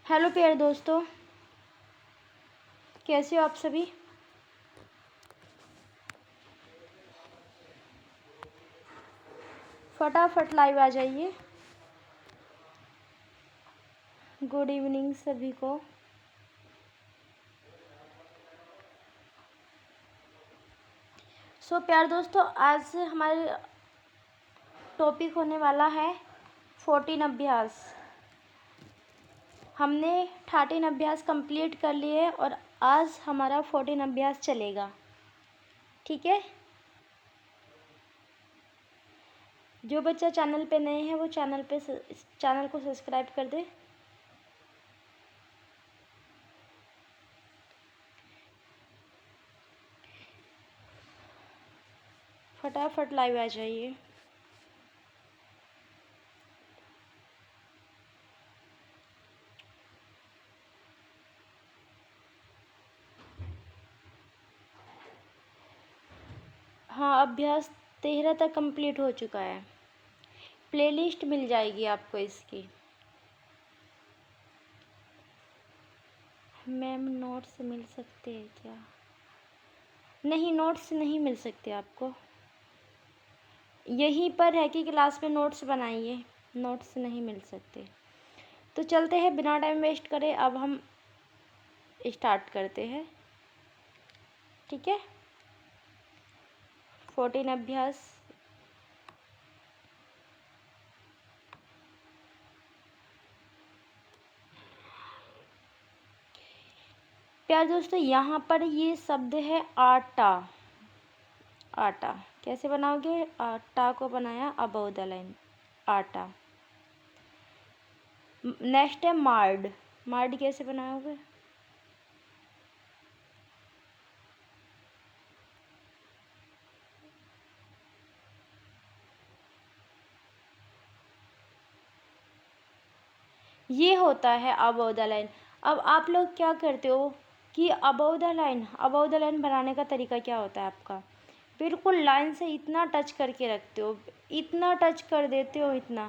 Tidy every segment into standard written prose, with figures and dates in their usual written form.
Hello प्यारे दोस्तों, कैसे हो आप सभी। फटाफट लाइव आ जाइए। गुड इवनिंग सभी को। प्यारे दोस्तों, आज हमारे टॉपिक होने वाला है 14 अभ्यास। हमने 13 अभ्यास कंप्लीट कर लिए और आज हमारा 14 अभ्यास चलेगा। ठीक है, जो बच्चा चैनल पे नए हैं वो चैनल को सब्सक्राइब कर दे। फटाफट लाइव आ जाइए। हाँ, अभ्यास 13 तक कंप्लीट हो चुका है। प्लेलिस्ट मिल जाएगी आपको इसकी। मैम नोट्स मिल सकते हैं क्या? नहीं, नोट्स नहीं मिल सकते आपको। यहीं पर है कि क्लास में नोट्स बनाइए, नोट्स नहीं मिल सकते। तो चलते हैं, बिना टाइम वेस्ट करे अब हम स्टार्ट करते हैं। ठीक है, 14 अभ्यास। प्यारे दोस्तों, यहाँ पर ये शब्द है आटा। आटा कैसे बनाओगे? आटा को बनाया अबव द लाइन, आटा। नेक्स्ट है मार्ड। मार्ड कैसे बनाओगे? ये होता है अबव द लाइन। अब आप लोग क्या करते हो कि अबव द लाइन बनाने का तरीका क्या होता है आपका? बिल्कुल लाइन से इतना टच करके रखते हो, इतना टच कर देते हो, इतना।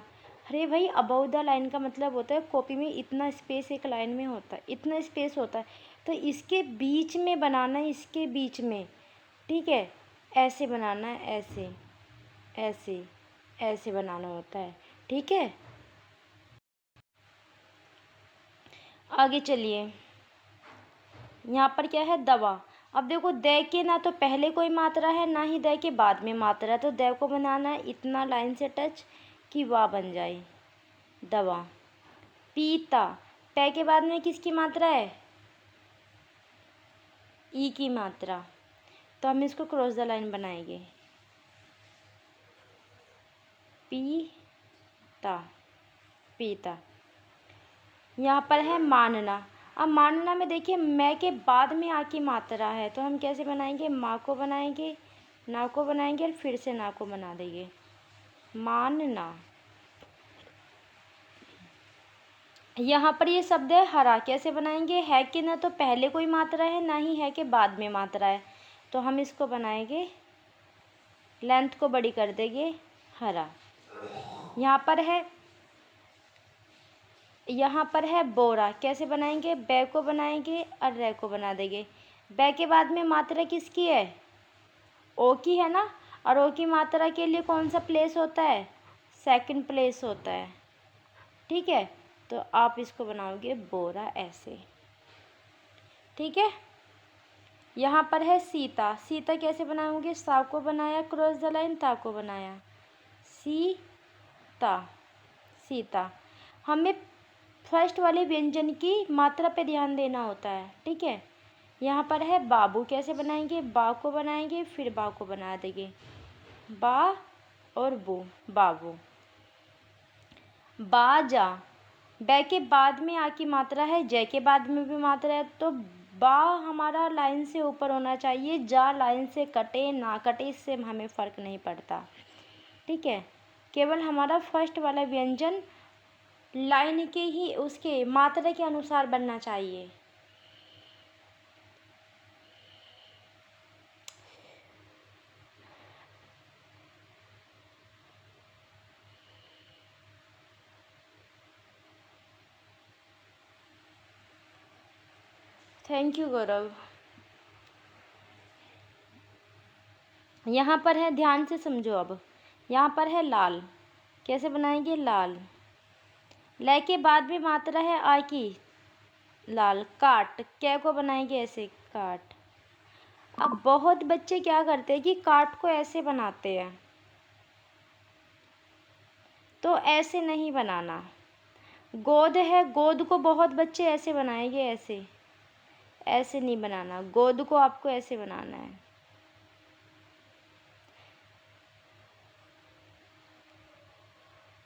अरे भाई, अबव द लाइन का मतलब होता है कॉपी में इतना स्पेस एक लाइन में होता है, इतना स्पेस होता है, तो इसके बीच में बनाना है, इसके बीच में। ठीक है, ऐसे बनाना है, ऐसे ऐसे ऐसे बनाना होता है। ठीक है, आगे चलिए। यहाँ पर क्या है? दवा। अब देखो, दे के ना तो पहले कोई मात्रा है, ना ही दे के बाद में मात्रा है, तो दे को बनाना है इतना लाइन से टच कि वाह बन जाए, दवा। पीता, पै के बाद में किसकी मात्रा है? ई की मात्रा, तो हम इसको क्रॉस द लाइन बनाएंगे। पीता, पीता। यहाँ पर है मानना। अब मानना में देखिए, मैं के बाद में आ की मात्रा है, तो हम कैसे बनाएंगे? माँ को बनाएंगे, ना को बनाएंगे और फिर से ना को बना देंगे, मानना। यहाँ पर ये शब्द है हरा, कैसे बनाएंगे? है कि ना तो पहले कोई मात्रा है, ना ही है कि बाद में मात्रा है, तो हम इसको बनाएंगे, लेंथ को बड़ी कर देंगे, हरा। यहाँ पर है बोरा, कैसे बनाएंगे? बै को बनाएंगे और रै को बना देंगे। बै के बाद में मात्रा किसकी है? ओ की है ना, और ओ की मात्रा के लिए कौन सा प्लेस होता है? सेकंड प्लेस होता है। ठीक है, तो आप इसको बनाओगे बोरा, ऐसे। ठीक है, यहाँ पर है सीता। सीता कैसे बनाओगे? सा को बनाया क्रॉस द लाइन, ता को बनाया, सीता, सीता। हमें फर्स्ट वाले व्यंजन की मात्रा पे ध्यान देना होता है। ठीक है, यहाँ पर है बाबू, कैसे बनाएंगे? बा को बनाएंगे, फिर बा को बना देंगे, बा और बो, बाबू। बाजा, बै के बाद में आ की मात्रा है, जय के बाद में भी मात्रा है, तो बा हमारा लाइन से ऊपर होना चाहिए, जा लाइन से कटे ना कटे इससे हमें फ़र्क नहीं पड़ता। ठीक है, केवल हमारा फर्स्ट वाला व्यंजन लाइन के ही उसके मात्रा के अनुसार बनना चाहिए। थैंक यू गौरव। यहाँ पर है, ध्यान से समझो। अब यहाँ पर है लाल, कैसे बनाएंगे? लाल। ल के बाद भी मात्रा है आ की, लाल। काट, कै को बनाएंगे ऐसे, काट। अब बहुत बच्चे क्या करते हैं कि काट को ऐसे बनाते हैं, तो ऐसे नहीं बनाना। गोद है, गोद को बहुत बच्चे ऐसे बनाएंगे, ऐसे। ऐसे नहीं बनाना, गोद को आपको ऐसे बनाना है।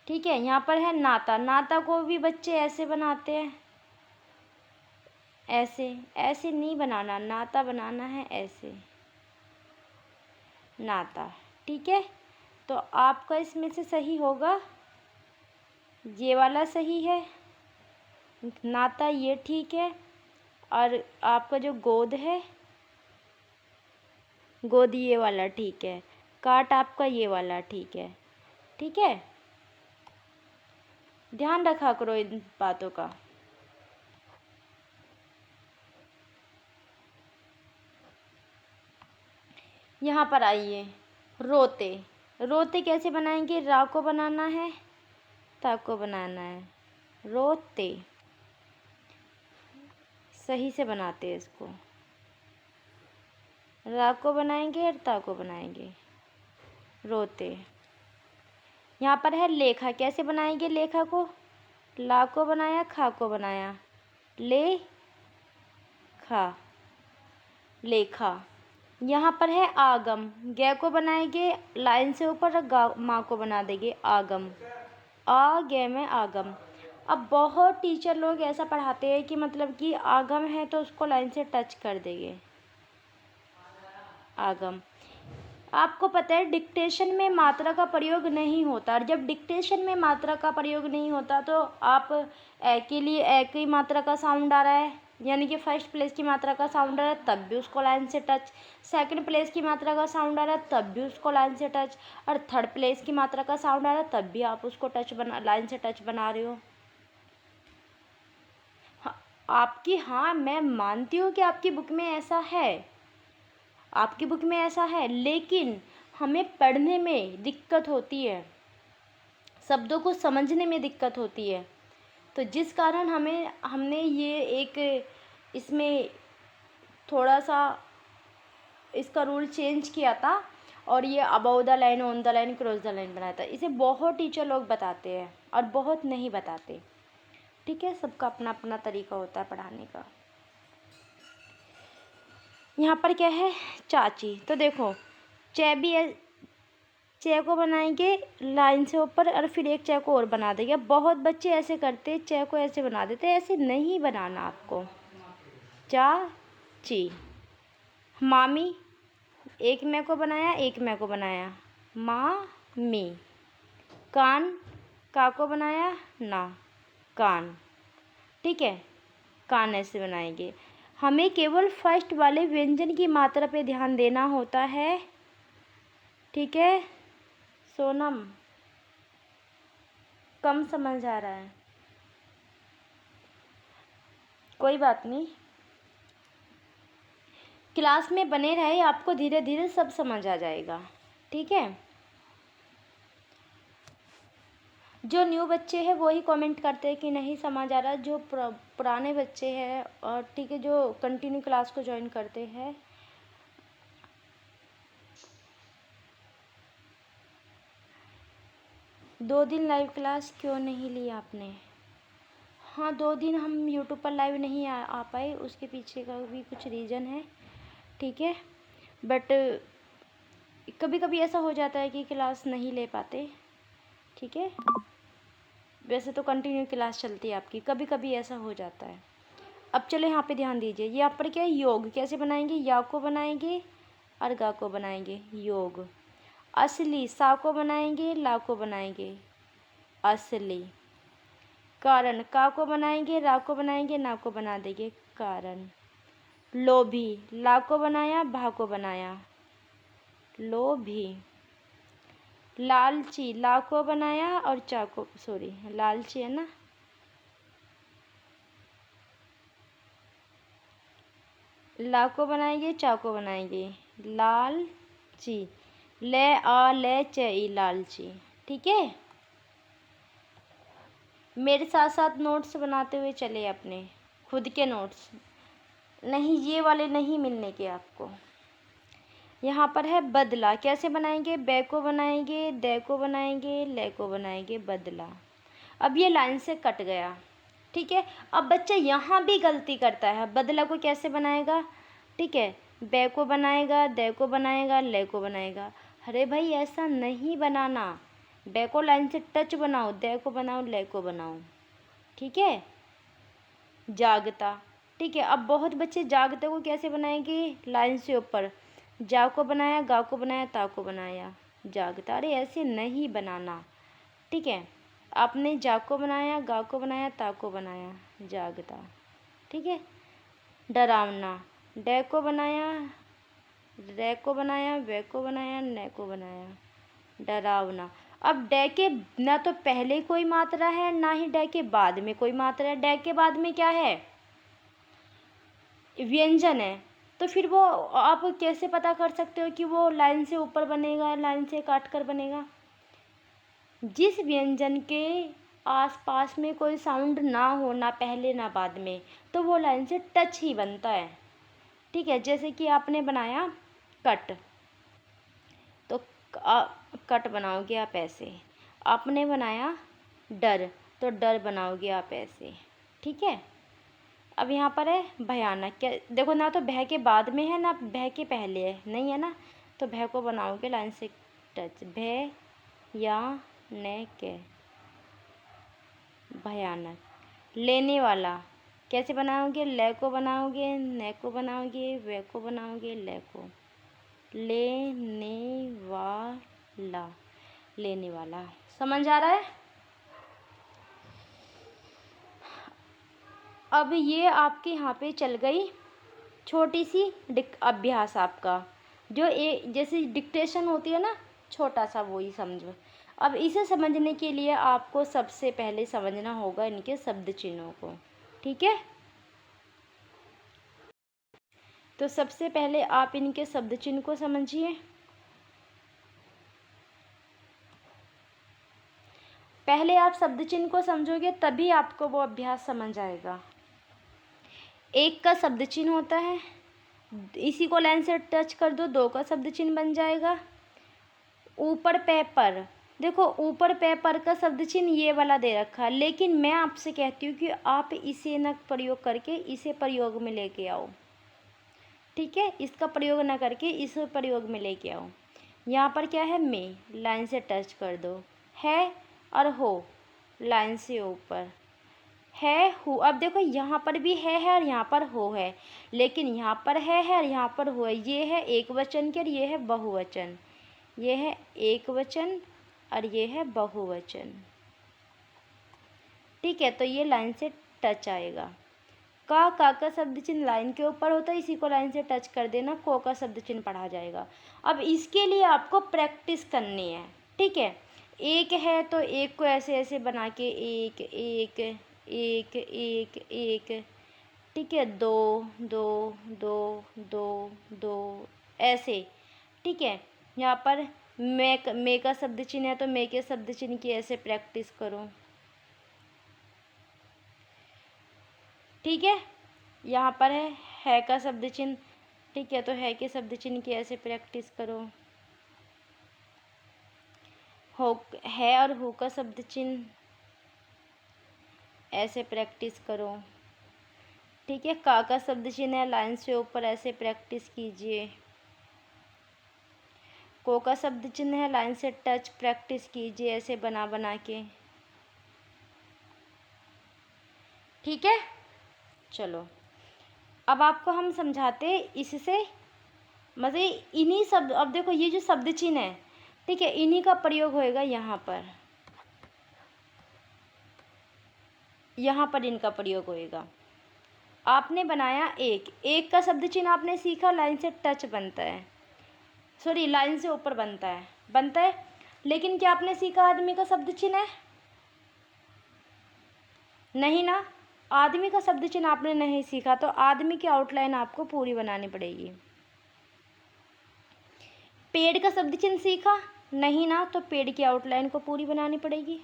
ठीक है। यहाँ पर है नाता, नाता को भी बच्चे ऐसे बनाते हैं, ऐसे। ऐसे नहीं बनाना, नाता बनाना है ऐसे, नाता। ठीक है। तो आपका इसमें से सही होगा ये वाला, सही है। नाता ये ठीक है। और आपका जो गोद है, गोद ये वाला ठीक है। काट आपका ये वाला ठीक है। ठीक है। ध्यान रखा करो इन बातों का। यहाँ पर आइए, रोते। रोते कैसे बनाएंगे? रा को बनाना है, ता को बनाना है, रोते। सही से बनाते हैं इसको। रा को बनाएंगे और ता को बनाएंगे, रोते। यहाँ पर है लेखा, कैसे बनाएंगे लेखा को? ला को बनाया, खा को बनाया, ले खा, लेखा। यहाँ पर है आगम, गे को बनाएंगे लाइन से ऊपर, गा माँ को बना देंगे आगम, आ गे में आगम। अब बहुत टीचर लोग ऐसा पढ़ाते हैं कि मतलब कि आगम है तो उसको लाइन से टच कर देंगे, आगम। आपको पता है डिक्टेशन में मात्रा का प्रयोग नहीं होता, और जब डिक्टेशन में मात्रा का प्रयोग नहीं होता तो आप ए के लिए ए की मात्रा का साउंड आ रहा है, यानी कि फर्स्ट प्लेस की मात्रा का साउंड आ रहा है, तब भी उसको लाइन से टच। सेकंड प्लेस की मात्रा का साउंड आ रहा है, तब भी उसको लाइन से टच। और थर्ड प्लेस की मात्रा का साउंड आ रहा है, तब भी आप उसको लाइन से टच बना रहे हो। आपकी, हाँ मैं मानती हूँ कि आपकी बुक में ऐसा है, आपकी बुक में ऐसा है, लेकिन हमें पढ़ने में दिक्कत होती है, शब्दों को समझने में दिक्कत होती है। तो जिस कारण हमने ये एक इसमें थोड़ा सा इसका रूल चेंज किया था, और ये above the line, on the line, cross the line बनाया था। इसे बहुत टीचर लोग बताते हैं और बहुत नहीं बताते। ठीक है। सबका अपना अपना तरीका होता है पढ़ाने का। यहाँ पर क्या है? चाची। तो देखो, चे भी चे को बनाएंगे लाइन से ऊपर, और फिर एक चे को और बना देंगे। बहुत बच्चे ऐसे करते, चे को ऐसे बना देते, ऐसे नहीं बनाना आपको। चाची। मामी, एक मैं को बनाया, एक मैं को बनाया, मामी। कान, का को बनाया, ना, कान। ठीक है। कान ऐसे बनाएंगे। हमें केवल फर्स्ट वाले व्यंजन की मात्रा पे ध्यान देना होता है। ठीक है। सोनम, कम समझ आ रहा है, कोई बात नहीं, क्लास में बने रहे, आपको धीरे धीरे सब समझ आ जाएगा। ठीक है। जो न्यू बच्चे हैं वो ही कमेंट करते हैं कि नहीं समझ आ रहा, जो पुराने बच्चे हैं और ठीक है, जो कंटिन्यू क्लास को ज्वाइन करते हैं, दो दिन लाइव क्लास क्यों नहीं ली आपने? हाँ, 2 दिन हम यूट्यूब पर लाइव नहीं आ पाए, उसके पीछे का भी कुछ रीज़न है। ठीक है। बट कभी कभी ऐसा हो जाता है कि क्लास नहीं ले पाते। ठीक है। वैसे तो कंटिन्यू क्लास चलती है आपकी, कभी कभी ऐसा हो जाता है। अब चलो यहाँ पे ध्यान दीजिए, ये यहाँ पर क्या है? योग। कैसे बनाएंगे? या को बनाएंगे और गा को बनाएंगे, योग। असली, सा को बनाएंगे, ला को बनाएंगे, असली। कारण, का को बनाएंगे, रा को बनाएंगे, ना को बना देंगे, कारण। लोभी, ला को बनाया, भा को बनाया, लोभी। लालची, ला को बनाया और चा को, सॉरी लालची है ना, ला को बनाएंगे, चा को बनाएंगे, लाल ची, ले आ ले च ई, लालची। ठीक है, मेरे साथ साथ नोट्स बनाते हुए चले, अपने खुद के नोट्स, नहीं ये वाले नहीं मिलने के आपको। यहाँ पर है बदला, कैसे बनाएंगे, बै को बनाएंगे, दे को बनाएंगे, ले को बनाएंगे, बदला। अब ये लाइन से कट गया। ठीक है, अब बच्चा यहाँ भी गलती करता है। बदला को कैसे बनाएगा, ठीक है, बै को बनाएगा, दे को बनाएगा, ले को बनाएगा। अरे भाई ऐसा नहीं बनाना, बै को लाइन से टच बनाओ, दे को बनाओ, ले को बनाओ। ठीक है, जागता। ठीक है, अब बहुत बच्चे जागते को कैसे बनाएंगे, लाइन से ऊपर, जा को बनाया, गा को बनाया, ता को बनाया, जागता। अरे ऐसे नहीं बनाना। ठीक है, आपने जा को बनाया, गा को बनाया, ता को बनाया, जागता। ठीक है, डरावना, डे को बनाया, रे को बनाया, वे को बनाया, ने को बनाया, डरावना। अब डे के ना तो पहले कोई मात्रा है, ना ही डे के बाद में कोई मात्रा है। डे के बाद में क्या है, व्यंजन है। तो फिर वो आप कैसे पता कर सकते हो कि वो लाइन से ऊपर बनेगा, लाइन से काट कर बनेगा। जिस व्यंजन के आसपास में कोई साउंड ना हो, ना पहले ना बाद में, तो वो लाइन से टच ही बनता है। ठीक है, जैसे कि आपने बनाया कट, तो कट बनाओगे आप ऐसे। आपने बनाया डर, तो डर बनाओगे आप ऐसे। ठीक है, अब यहाँ पर है भयानक, क्या देखो, ना तो भय के बाद में है, ना भय के पहले है, नहीं है ना, तो भय को बनाओगे लाइन से टच, भय या ने के, भयानक। लेने वाला कैसे बनाओगे, ले को बनाओगे, ने को बनाओगे, वे को बनाओगे, ले को, लेने वाला, लेने वाला। समझ आ रहा है। अब ये आपके यहाँ पे चल गई छोटी सी अभ्यास आपका, जो जैसे डिक्टेशन होती है ना, छोटा सा, वही समझो। अब इसे समझने के लिए आपको सबसे पहले समझना होगा इनके शब्द चिन्हों को। ठीक है, तो सबसे पहले आप इनके शब्द चिन्ह को समझिए। पहले आप शब्द चिन्ह को समझोगे तभी आपको वो अभ्यास समझ आएगा। एक का शब्द चिन्ह होता है, इसी को लाइन से टच कर दो, दो का शब्द चिन्ह बन जाएगा। ऊपर पे पर, देखो ऊपर पे पर का शब्द चिन्ह ये वाला दे रखा है, लेकिन मैं आपसे कहती हूँ कि आप इसे न प्रयोग करके इसे प्रयोग में लेके आओ। ठीक है, इसका प्रयोग ना करके इस प्रयोग में लेके आओ। यहाँ पर क्या है, में, लाइन से टच कर दो, है और हो, लाइन से ऊपर, है हु। अब देखो यहाँ पर भी है और यहाँ पर हो है, लेकिन यहाँ पर है और यहाँ पर हो है। ये है एक वचन के और ये है बहुवचन, ये है एक वचन और ये है बहुवचन। ठीक है, तो ये लाइन से टच आएगा। का शब्द चिन्ह लाइन के ऊपर होता है, इसी को लाइन से टच कर देना, को का शब्द चिन्ह पढ़ा जाएगा। अब इसके लिए आपको प्रैक्टिस करनी है। ठीक है, एक है तो एक को ऐसे ऐसे बना के, एक एक एक एक एक। ठीक है, दो दो दो दो दो, ऐसे। ठीक है, यहाँ पर मे का शब्द चिन्ह है तो मे के शब्द चिन्ह की ऐसे प्रैक्टिस करो। ठीक है, यहाँ पर है का शब्द चिन्ह। ठीक है, तो है के शब्द चिन्ह की ऐसे प्रैक्टिस करो। हो है और हो का शब्द चिन्ह ऐसे प्रैक्टिस करो। ठीक है, का शब्द चिन्ह है, लाइन से ऊपर ऐसे प्रैक्टिस कीजिए। को का शब्द चिन्ह है, लाइन से टच प्रैक्टिस कीजिए ऐसे बना बना के। ठीक है, चलो अब आपको हम समझाते इससे, मतलब इन्हीं शब्द, अब देखो ये जो शब्द चिन्ह है, ठीक है, इन्हीं का प्रयोग होएगा यहाँ पर, यहाँ पर इनका प्रयोग होएगा। आपने बनाया एक, एक का शब्द चिन्ह आपने सीखा, लाइन से टच बनता है, सॉरी लाइन से ऊपर बनता है, लेकिन क्या आपने सीखा आदमी का शब्द चिन्ह है? नहीं ना। आदमी का शब्द चिन्ह आपने नहीं सीखा तो आदमी की आउटलाइन आपको पूरी बनानी पड़ेगी। पेड़ का शब्द चिन्ह सीखा नहीं ना, तो पेड़ की आउटलाइन को पूरी बनानी पड़ेगी।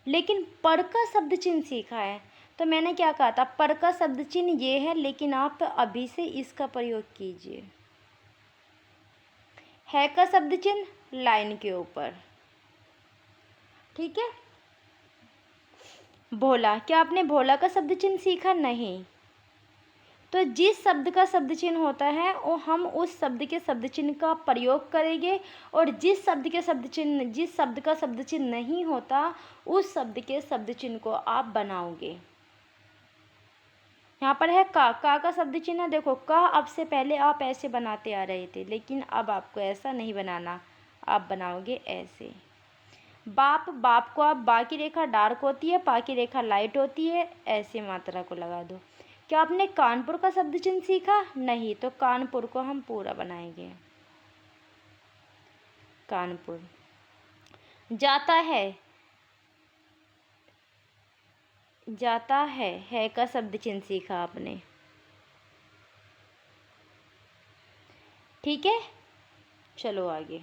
लेकिन पर का शब्द चिन्ह सीखा है, तो मैंने क्या कहा था, पर का शब्द चिन्ह ये है, लेकिन आप अभी से इसका प्रयोग कीजिए। है का शब्द चिन्ह लाइन के ऊपर, ठीक है। भोला, क्या आपने भोला का शब्द चिन्ह सीखा? नहीं। तो जिस शब्द का शब्द चिन्ह होता है वो हम उस शब्द के शब्द चिन्ह का प्रयोग करेंगे, और जिस शब्द का शब्द चिन्ह नहीं होता उस शब्द के शब्द चिन्ह को आप बनाओगे। यहाँ पर है का शब्द चिन्ह। देखो का अब से पहले आप ऐसे बनाते आ रहे थे, लेकिन अब आपको ऐसा नहीं बनाना, आप बनाओगे ऐसे। बाप को आप बा की रेखा डार्क होती है, पा की रेखा लाइट होती है, ऐसे मात्रा को लगा दो। क्या आपने कानपुर का शब्द चिन्ह सीखा? नहीं। तो कानपुर को हम पूरा बनाएंगे। कानपुर। जाता है का शब्द चिन्ह सीखा आपने, ठीक है। चलो आगे।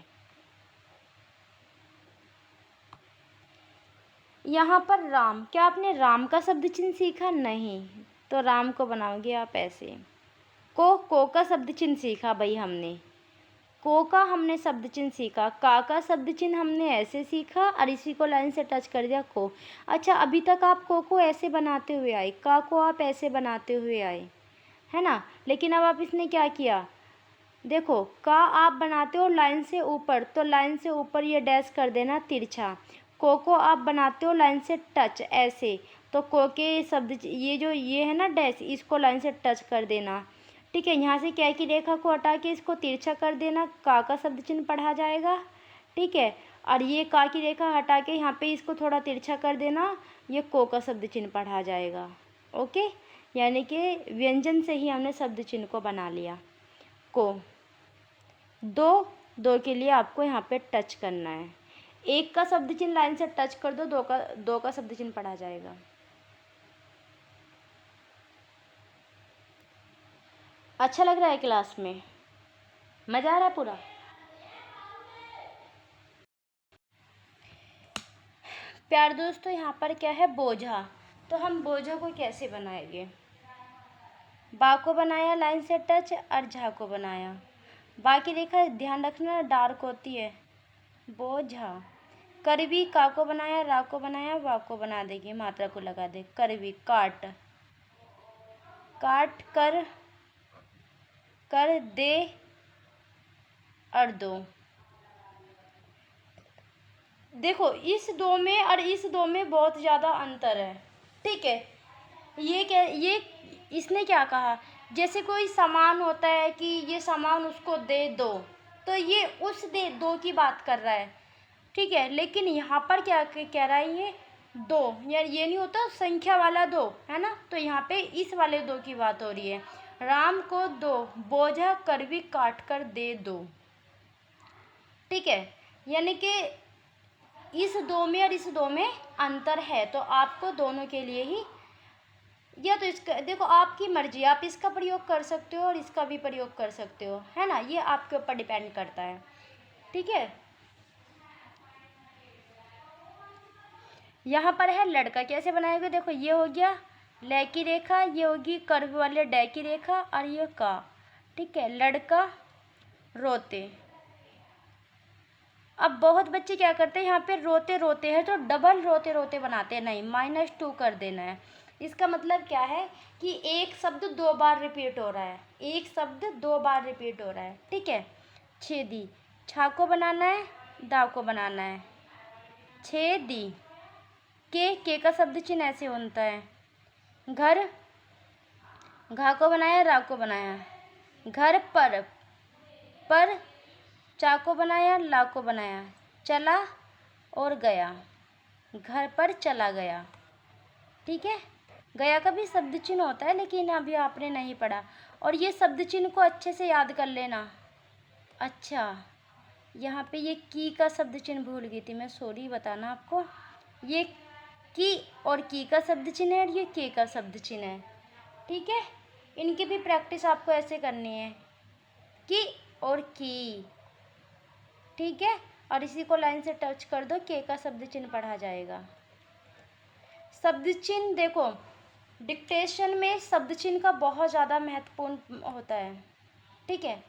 यहाँ पर राम, क्या आपने राम का शब्द चिन्ह सीखा? नहीं। तो राम को बनाओगे आप ऐसे। को का शब्द चिन्ह सीखा भाई हमने, को का हमने शब्द चिन्ह सीखा। का शब्द चिन्ह हमने ऐसे सीखा और इसी को लाइन से टच कर दिया को। अच्छा, अभी तक आप को ऐसे बनाते हुए आए, का को आप ऐसे बनाते हुए आए, है ना। लेकिन अब आप इसने क्या किया, देखो का आप बनाते हो लाइन से ऊपर, तो लाइन से ऊपर ये डैश कर देना तिरछा। को आप बनाते हो लाइन से टच ऐसे, तो को के शब्द ये है ना डैश, इसको लाइन से टच कर देना, ठीक है। यहाँ से क्या की रेखा को हटा के इसको तिरछा कर देना, का शब्द चिन्ह पढ़ा जाएगा, ठीक है। और ये का की रेखा हटा के यहाँ पे इसको थोड़ा तिरछा कर देना, ये को का शब्द चिन्ह पढ़ा जाएगा। ओके, यानी कि व्यंजन से ही हमने शब्द चिन्ह को बना लिया। को दो के लिए आपको यहाँ पे टच करना है। एक का शब्द चिन्ह लाइन से टच कर दो, दो का शब्द चिन्ह पढ़ा जाएगा। अच्छा लग रहा है क्लास में? मज़ा आ रहा है पूरा? प्यार दोस्तों, यहाँ पर क्या है, बोझा। तो हम बोझा को कैसे बनाएंगे, बा को बनाया लाइन से टच और झा को बनाया। बा की रेखा ध्यान रखना डार्क होती है, बोझा। करवी, का को बनाया, रा को बनाया, वा को बना देंगे, मात्रा को लगा दे। करवी, काट कर दे और दो। देखो इस दो में और इस दो में बहुत ज़्यादा अंतर है, ठीक है। ये इसने क्या कहा, जैसे कोई सामान होता है कि ये सामान उसको दे दो, तो ये उस दे दो की बात कर रहा है, ठीक है। लेकिन यहाँ पर क्या कह रहा है, ये दो, यार ये नहीं होता संख्या वाला दो, है ना। तो यहाँ पे इस वाले दो की बात हो रही है। राम को दो बोझा करवी काट कर दे दो, ठीक है। यानी कि इस दो में और इस दो में अंतर है, तो आपको दोनों के लिए ही, या तो इसका देखो आपकी मर्जी, आप इसका प्रयोग कर सकते हो और इसका भी प्रयोग कर सकते हो, है ना। ये आपके ऊपर डिपेंड करता है, ठीक है। यहाँ पर है लड़का, कैसे बनाएगा, देखो ये हो गया ले की रेखा, ये होगी कर्व वाले डे की रेखा, और ये का, ठीक है। लड़का रोते। अब बहुत बच्चे क्या करते हैं, यहाँ पे रोते रोते हैं तो डबल रोते रोते बनाते हैं, नहीं, -2 कर देना है। इसका मतलब क्या है कि एक शब्द 2 बार रिपीट हो रहा है, एक शब्द 2 बार रिपीट हो रहा है, ठीक है। छेदी, छा को बनाना है, दा को बनाना है, छेदी। के का शब्द चिन्ह ऐसे होता है, घर, घा को बनाया, रा को बनाया, घर पर चा को बनाया, ला को बनाया, चला और गया, घर पर चला गया, ठीक है। गया का भी शब्द चिन्ह होता है, लेकिन अभी आपने नहीं पढ़ा, और ये शब्द चिन्ह को अच्छे से याद कर लेना। अच्छा, यहाँ पे ये की का शब्द चिन्ह भूल गई थी मैं, सॉरी बताना आपको। ये की और की का शब्द चिन्ह है और ये के का शब्द चिन्ह है। ठीक है, इनकी भी प्रैक्टिस आपको ऐसे करनी है, की और की। ठीक है, और इसी को लाइन से टच कर दो, के का शब्द चिन्ह पढ़ा जाएगा। शब्द चिन्ह देखो, डिक्टेशन में शब्द चिन्ह का बहुत ज़्यादा महत्वपूर्ण होता है। ठीक है,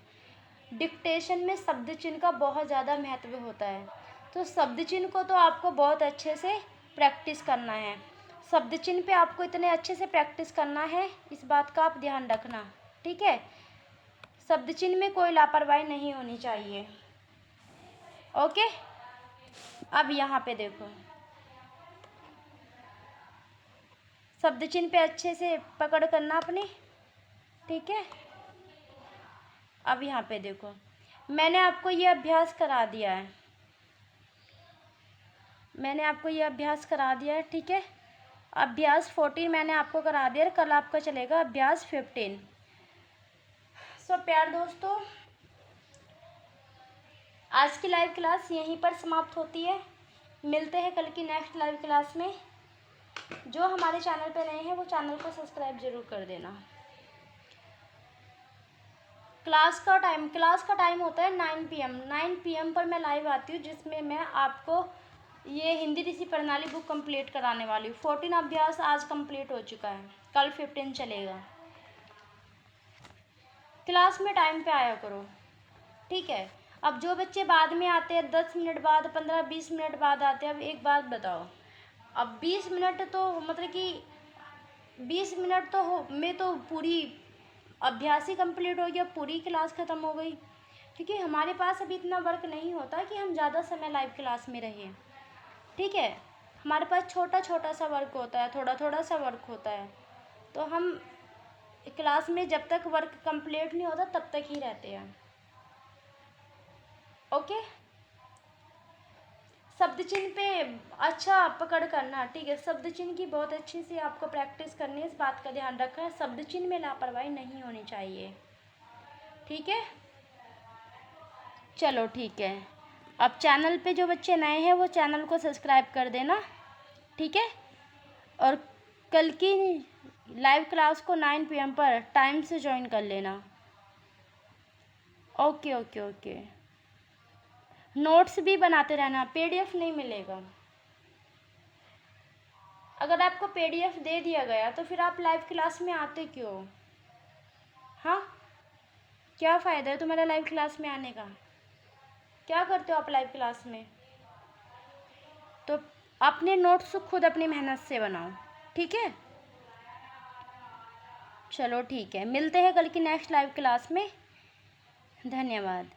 डिक्टेशन में शब्द चिन्ह का बहुत ज़्यादा महत्व होता है। तो शब्द चिन्ह को तो आपको बहुत अच्छे से प्रैक्टिस करना है। शब्द चिन्ह पे आपको इतने अच्छे से प्रैक्टिस करना है, इस बात का आप ध्यान रखना। ठीक है, शब्द चिन्ह में कोई लापरवाही नहीं होनी चाहिए। ओके, अब यहाँ पे देखो, शब्द चिन्ह पे अच्छे से पकड़ करना अपनी। ठीक है, अब यहाँ पे देखो, मैंने आपको ये अभ्यास करा दिया है, मैंने आपको ये अभ्यास करा दिया है। ठीक है, अभ्यास 14 मैंने आपको करा दिया, कल आपका चलेगा अभ्यास 15। सो प्यार दोस्तों, आज की लाइव क्लास यहीं पर समाप्त होती है। मिलते हैं कल की नेक्स्ट लाइव क्लास में। जो हमारे चैनल पे नए हैं वो चैनल को सब्सक्राइब जरूर कर देना। क्लास का टाइम होता है 9 PM। 9 PM पर मैं लाइव आती हूँ, जिसमें मैं आपको ये हिंदी ऋषि प्रणाली बुक कंप्लीट कराने वाली हूँ। 14 अभ्यास आज कंप्लीट हो चुका है, कल 15 चलेगा। क्लास में टाइम पे आया करो। ठीक है, अब जो बच्चे बाद में आते हैं, 10 मिनट बाद, 15-20 मिनट बाद आते हैं, अब एक बात बताओ, अब 20 मिनट तो मतलब कि 20 मिनट तो हो में तो पूरी अभ्यास ही कंप्लीट हो गया, पूरी क्लास ख़त्म हो गई। क्योंकि हमारे पास अभी इतना वर्क नहीं होता कि हम ज़्यादा समय लाइव क्लास में रहें। ठीक है, हमारे पास छोटा छोटा सा वर्क होता है, थोड़ा थोड़ा सा वर्क होता है। तो हम क्लास में जब तक वर्क कंप्लीट नहीं होता तब तक ही रहते हैं। ओके, शब्द चिन्ह पे अच्छा पकड़ करना। ठीक है, शब्द चिन्ह की बहुत अच्छी से आपको प्रैक्टिस करनी है, इस बात का ध्यान रखना है। शब्द चिन्ह में लापरवाही नहीं होनी चाहिए। ठीक है, चलो ठीक है। अब चैनल पे जो बच्चे नए हैं वो चैनल को सब्सक्राइब कर देना। ठीक है, और कल की लाइव क्लास को 9 PM पर टाइम से ज्वाइन कर लेना। ओके ओके ओके, नोट्स भी बनाते रहना, PDF नहीं मिलेगा। अगर आपको PDF दे दिया गया तो फिर आप लाइव क्लास में आते क्यों? हाँ, क्या फ़ायदा है तुम्हारा लाइव क्लास में आने का? क्या करते हो आप लाइव क्लास में? तो अपने नोट्स खुद अपनी मेहनत से बनाओ। ठीक है, चलो ठीक है, मिलते हैं कल की नेक्स्ट लाइव क्लास में। धन्यवाद।